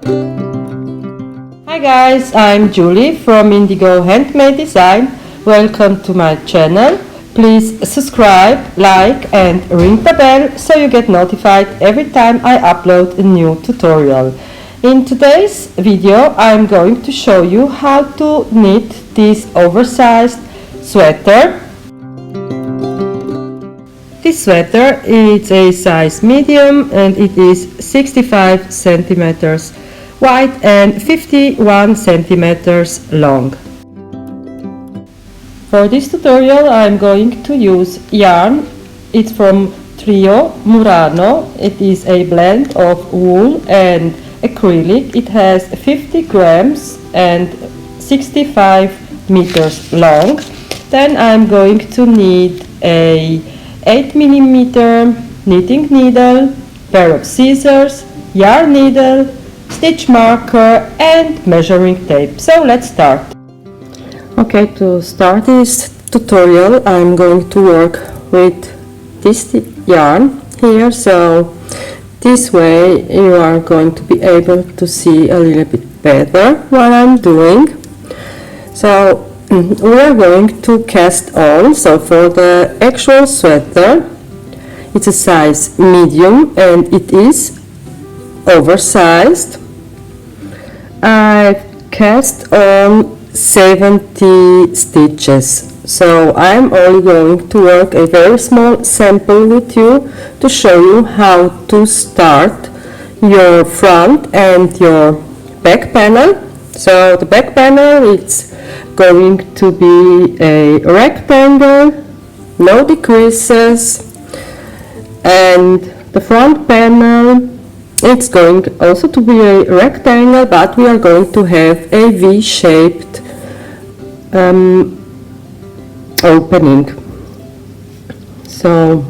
Hi guys, I'm Julie from Indigo Handmade Design. Welcome to my channel. Please subscribe, like and ring the bell so you get notified every time I upload a new tutorial. In today's video I'm going to show you how to knit this oversized sweater. This sweater is a size medium and it is 65 centimeters wide and 51 centimeters long. For this tutorial I'm going to use yarn. It's from Trio Murano. It is a blend of wool and acrylic. It has 50 grams and 65 meters long. Then I'm going to need a 8mm knitting needle, pair of scissors, yarn needle, stitch marker and measuring tape. So let's start. Okay, to start this tutorial I'm going to work with this yarn here, so this way you are going to be able to see a little bit better what I'm doing. So we are going to cast on. So for the actual sweater it's a size medium and it is oversized. I've cast on 70 stitches, so I'm only going to work a very small sample with you to show you how to start your front and your back panel. So the back panel, it's going to be a rectangle, no decreases, and the front panel, it's going also to be a rectangle, but we are going to have a V-shaped opening. So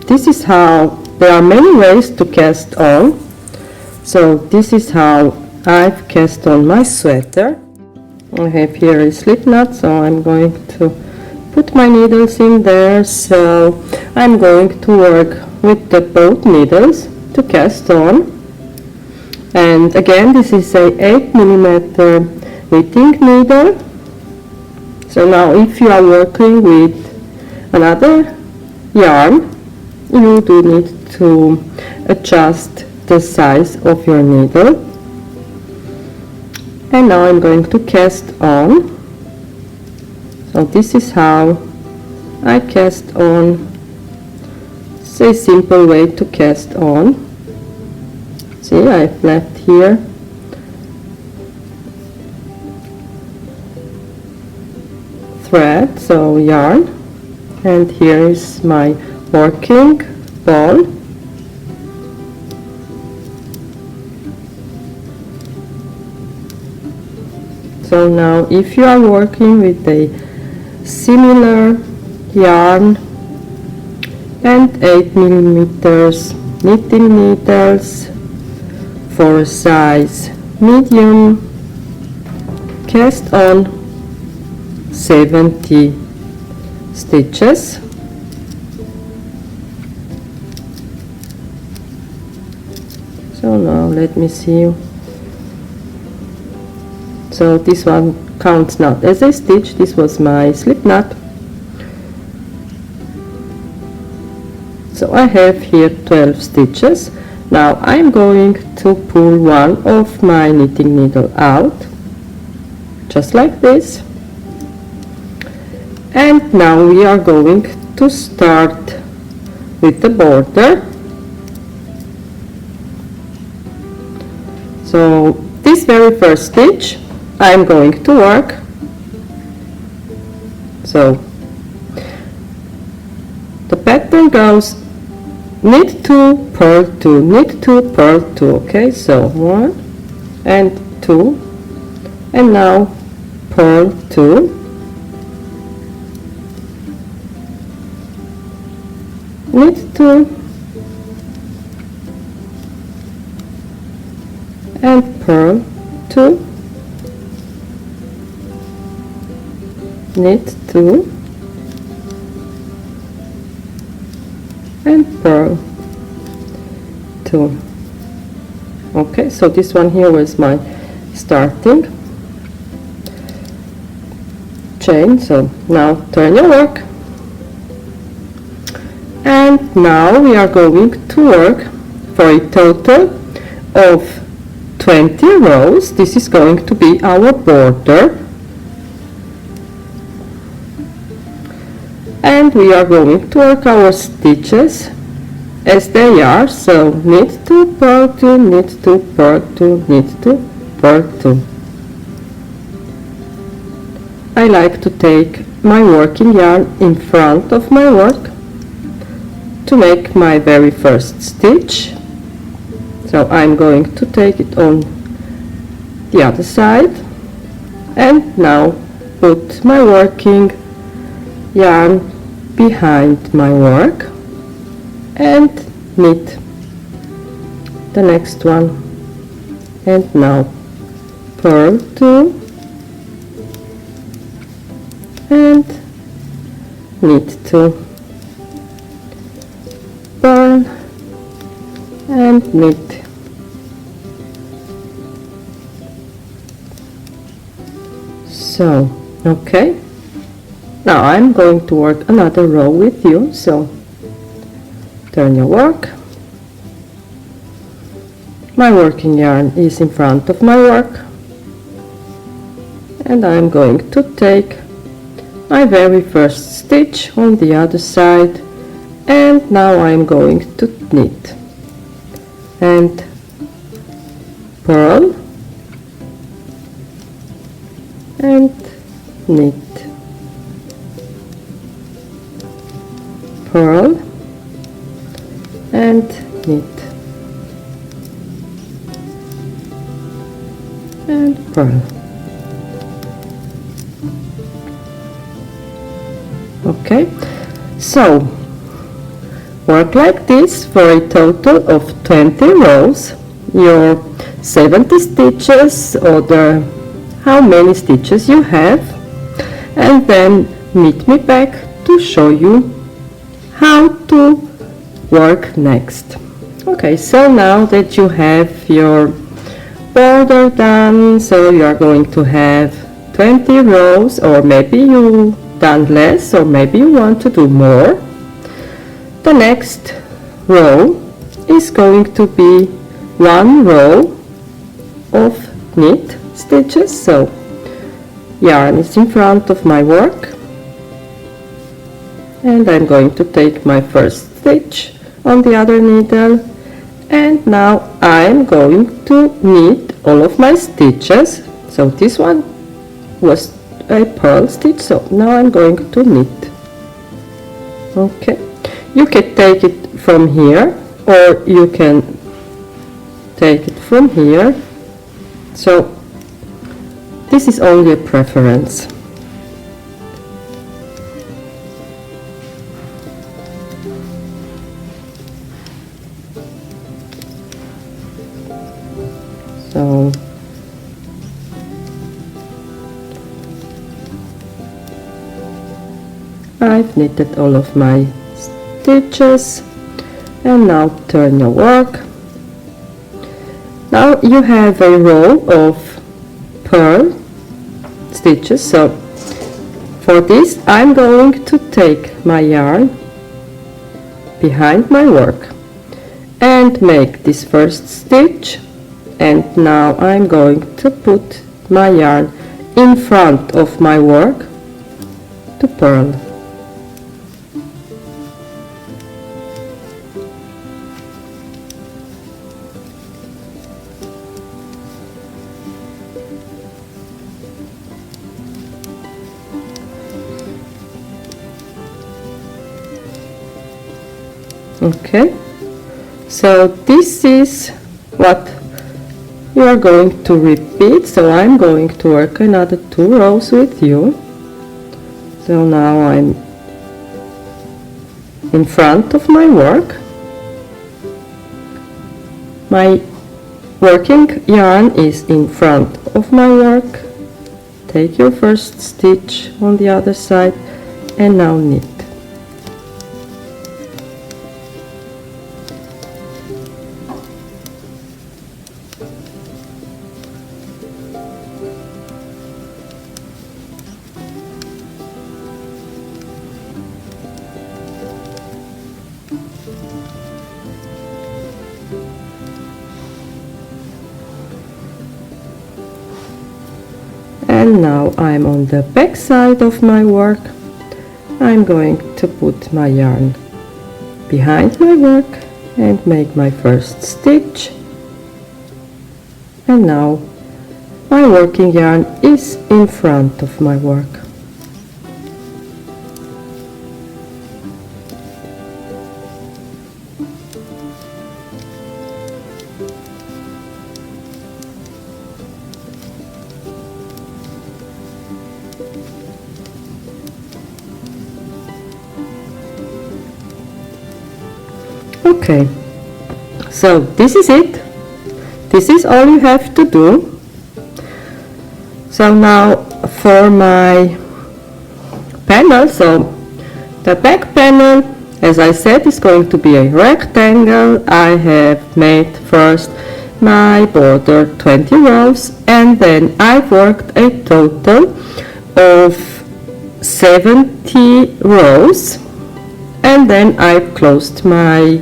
this is how, there are many ways to cast on. So this is how I've cast on my sweater. I have here a slip knot, so I'm going to put my needles in there. So I'm going to work with the both needles to cast on. And again, this is a 8mm knitting needle. So now if you are working with another yarn, you do need to adjust the size of your needle. And now I'm going to cast on. So this is how I cast on. It's a simple way to cast on. See, I've left here thread, so yarn, and here is my working ball. So now if you are working with a similar yarn and 8mm knitting needles for a size medium, cast on 70 stitches. So now let me see. So this one counts not as a stitch, this was my slip knot. So I have here 12 stitches. Now I'm going to pull one of my knitting needle out, just like this. And now we are going to start with the border. So this very first stitch I'm going to work. So the pattern goes knit 2, purl 2, knit 2, purl 2. Okay, so 1 and 2, and now purl 2, knit 2 and purl 2, knit 2 and purl 2. Okay, so this one here was my starting chain. So now turn your work, and now we are going to work for a total of 20 rows. This is going to be our border, and we are going to work our stitches as they are. So knit 2, purl 2, knit 2, purl 2, knit 2, purl 2. I like to take my working yarn in front of my work to make my very first stitch. So I'm going to take it on the other side, and now put my working yarn behind my work and knit the next one, and now purl 2 and knit 2, purl and knit. So okay, now I'm going to work another row with you. So turn your work. My working yarn is in front of my work, and I'm going to take my very first stitch on the other side, and now I'm going to knit and purl and knit, purl and knit and purl. Okay, so work like this for a total of 20 rows, your 70 stitches, or how many stitches you have, and then meet me back to show you how to work next. Okay, so now that you have your border done, so you are going to have 20 rows, or maybe you done less, or maybe you want to do more. The next row is going to be one row of knit stitches. So yarn is in front of my work, and I'm going to take my first stitch on the other needle, and now I'm going to knit all of my stitches. So this one was a purl stitch, so now I'm going to knit. Okay, you can take it from here, or you can take it from here, so this is only a preference. So I've knitted all of my stitches, and now turn your work. Now you have a row of purl stitches, so for this I'm going to take my yarn behind my work and make this first stitch, and now I'm going to put my yarn in front of my work to purl. Okay, so this is what you are going to repeat. So I'm going to work another 2 rows with you. So now I'm in front of my work. My working yarn is in front of my work. Take your first stitch on the other side, and now knit. And now I'm on the back side of my work. I'm going to put my yarn behind my work and make my first stitch. And now my working yarn is in front of my work. Okay, so this is it. This is all you have to do. So now for my panel, so the back panel, as I said, is going to be a rectangle. I have made first my border 20 rows, and then I worked a total of 70 rows, and then I closed my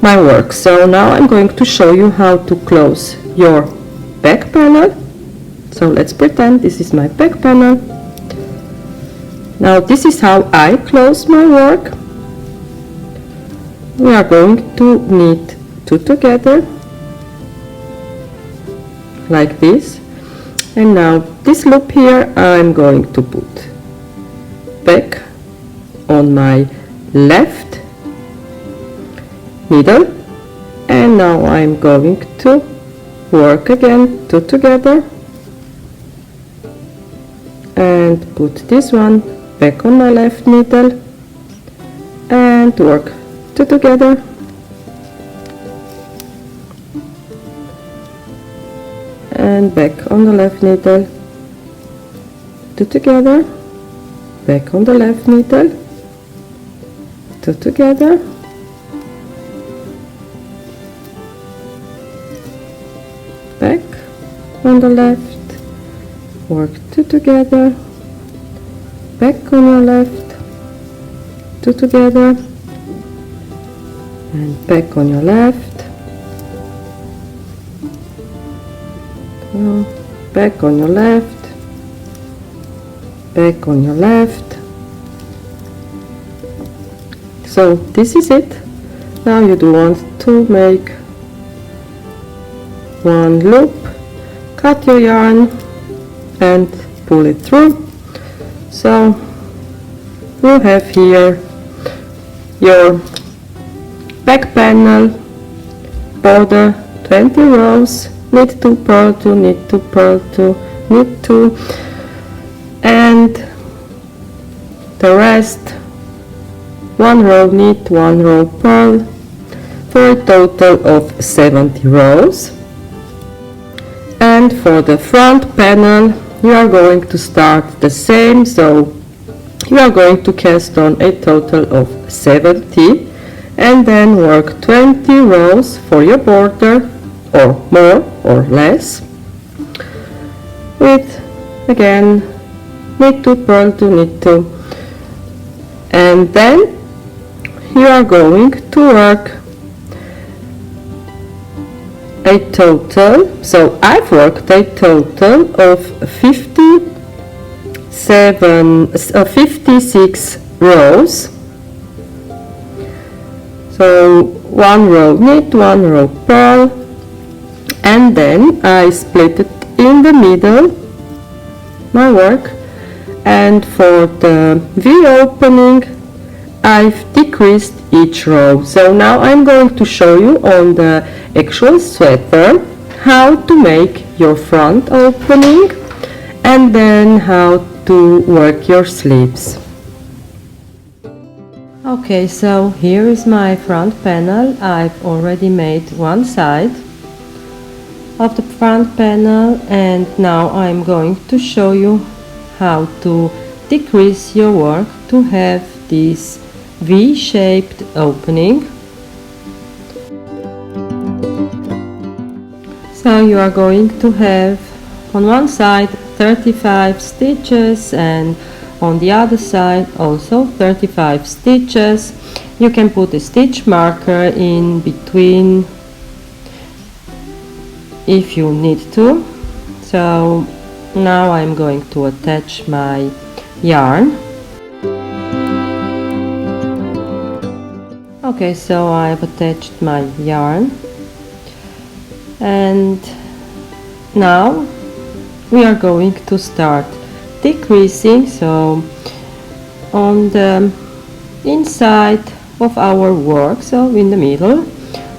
work. So now I'm going to show you how to close your back panel. So let's pretend this is my back panel. Now this is how I close my work. We are going to knit two together like this, and now this loop here I'm going to put back on my left needle, and now I'm going to work again two together and put this one back on my left needle and work two together, and back on the left needle, two together, back on the left needle, two together, back on the left, work two together, back on your left, two together, and back on your left, back on your left, back on your left. So this is it. Now you do want to make one loop, cut your yarn and pull it through. So you have here your back panel, border 20 rows, knit 2, purl 2, knit 2, purl 2, knit 2, and the rest 1 row knit, 1 row purl, for a total of 70 rows. And for the front panel you are going to start the same, so you are going to cast on a total of 70 and then work 20 rows for your border, or more or less, with again knit 2, purl 2, knit 2, and then you are going to work a total, so I've worked a total of 56 rows. So 1 row knit, 1 row purl, and then I split it in the middle, my work, and for the V opening I've decreased each row. So now I'm going to show you on the actual sweater how to make your front opening and then how to work your sleeves. Okay, so here is my front panel. I've already made one side of the front panel, and now I'm going to show you how to decrease your work to have this V-shaped opening. So you are going to have on one side 35 stitches and on the other side also 35 stitches. You can put a stitch marker in between if you need to. So Now I'm going to attach my yarn. Okay, so I've attached my yarn, and now we are going to start decreasing. So on the inside of our work, so in the middle,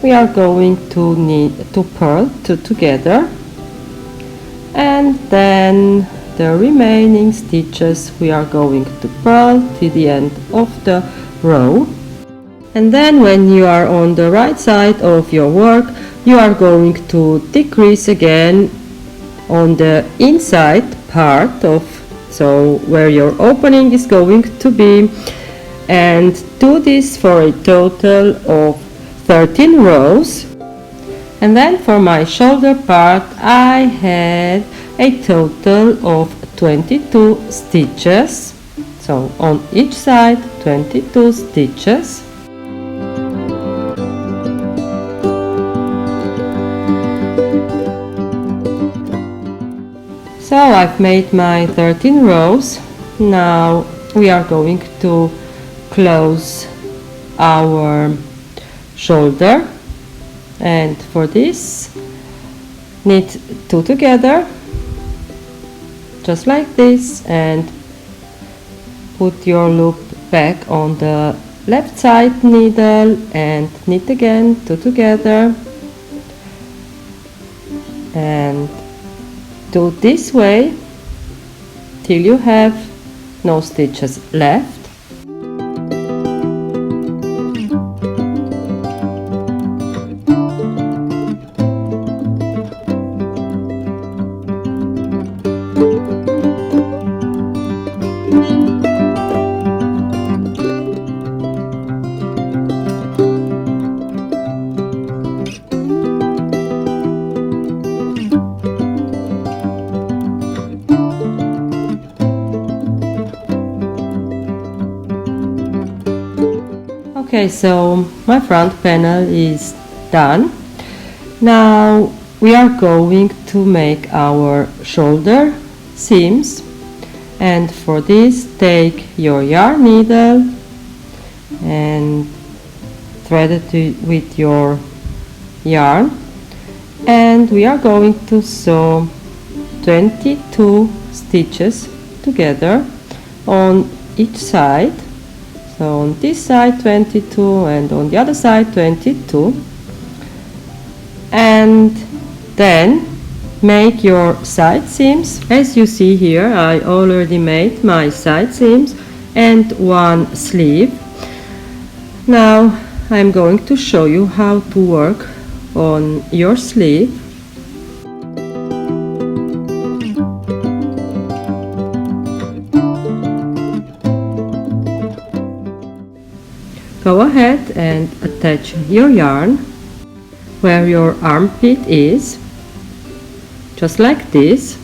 we are going to need to purl together, and then the remaining stitches we are going to purl to the end of the row. And then when you are on the right side of your work, you are going to decrease again on the inside part of, so where your opening is going to be, and do this for a total of 13 rows. And then for my shoulder part, I had a total of 22 stitches, so on each side 22 stitches. So I've made my 13 rows. Now we are going to close our shoulder, and for this knit 2 together just like this, and put your loop back on the left side needle and knit again 2 together, and do this way till you have no stitches left. Okay, so my front panel is done. Now we are going to make our shoulder seams, and for this take your yarn needle and thread it with your yarn, and we are going to sew 22 stitches together on each side. So on this side 22 and on the other side 22, and then make your side seams. As you see here, I already made my side seams and one sleeve. Now I'm going to show you how to work on your sleeve. Go ahead and attach your yarn where your armpit is, just like this.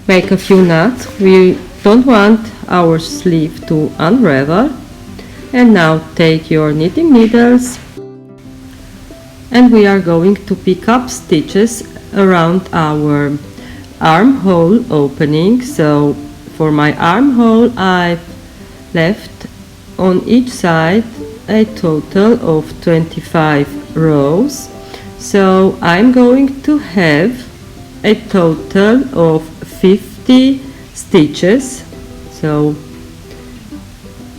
Make a few knots. We don't want our sleeve to unravel. And now take your knitting needles, and we are going to pick up stitches around our armhole opening. So for my armhole, I've left on each side a total of 25 rows. So I'm going to have a total of 50 stitches. So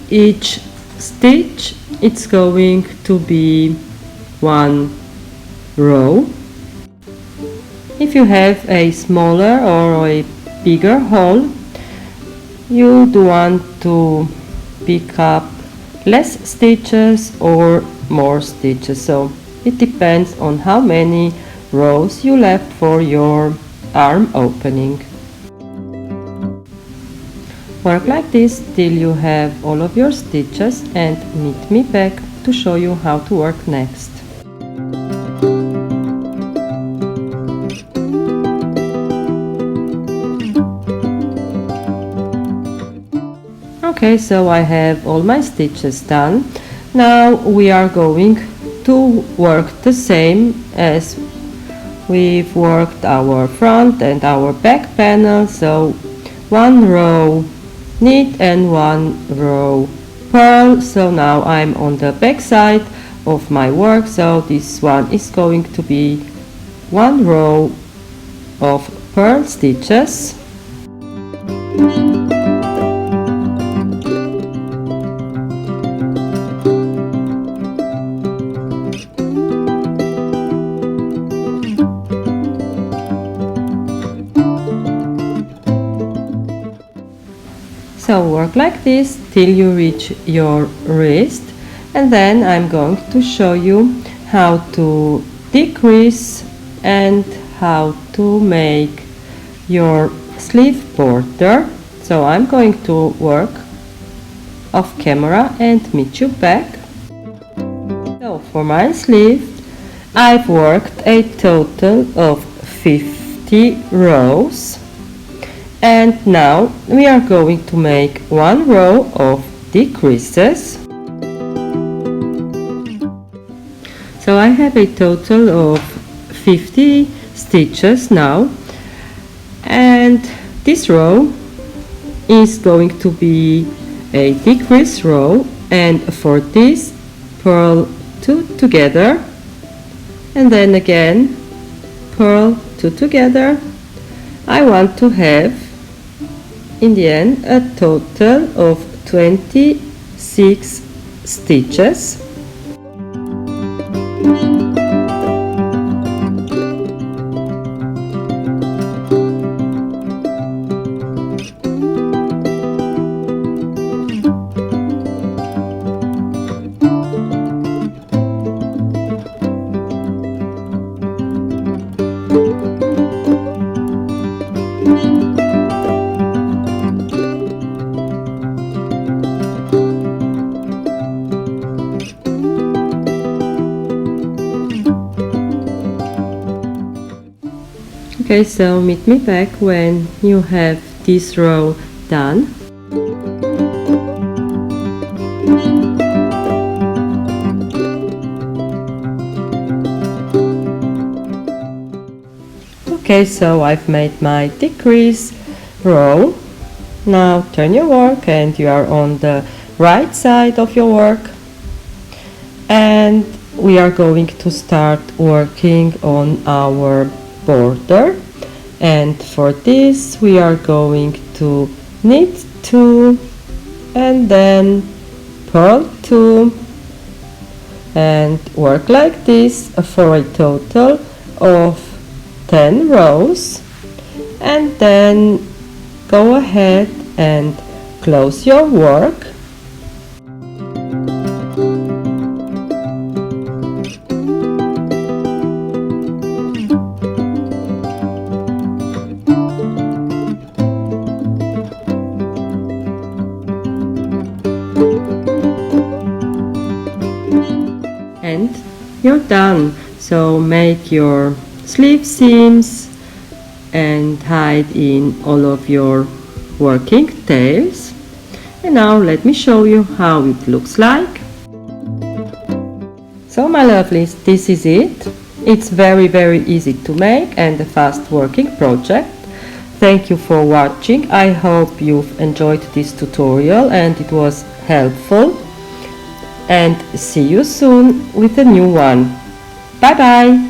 each stitch, it's going to be 1 row. If you have a smaller or a bigger hole, you do want to pick up less stitches or more stitches, so it depends on how many rows you left for your arm opening. Work like this till you have all of your stitches, and meet me back to show you how to work next. Okay, so I have all my stitches done. Now we are going to work the same as we've worked our front and our back panel. So 1 row knit and 1 row purl. So now I'm on the back side of my work, so this one is going to be 1 row of purl stitches. So work like this till you reach your wrist, and then I'm going to show you how to decrease and how to make your sleeve border. So I'm going to work off camera and meet you back. So for my sleeve I've worked a total of 50 rows. And now we are going to make 1 row of decreases. So I have a total of 50 stitches now, and this row is going to be a decrease row, and for this purl 2 together, and then again purl 2 together. I want to have in the end a total of 26 stitches. Okay, so meet me back when you have this row done. Okay, so I've made my decrease row. Now turn your work and you are on the right side of your work, and we are going to start working on our border. And for this we are going to knit 2 and then purl 2 and work like this for a total of 10 rows, and then go ahead and close your work. And you're done. So make your sleeve seams and hide in all of your working tails. And now let me show you how it looks like. So my lovelies, this is it. It's very easy to make and a fast working project. Thank you for watching. I hope you've enjoyed this tutorial and it was helpful. And see you soon with a new one. Bye bye!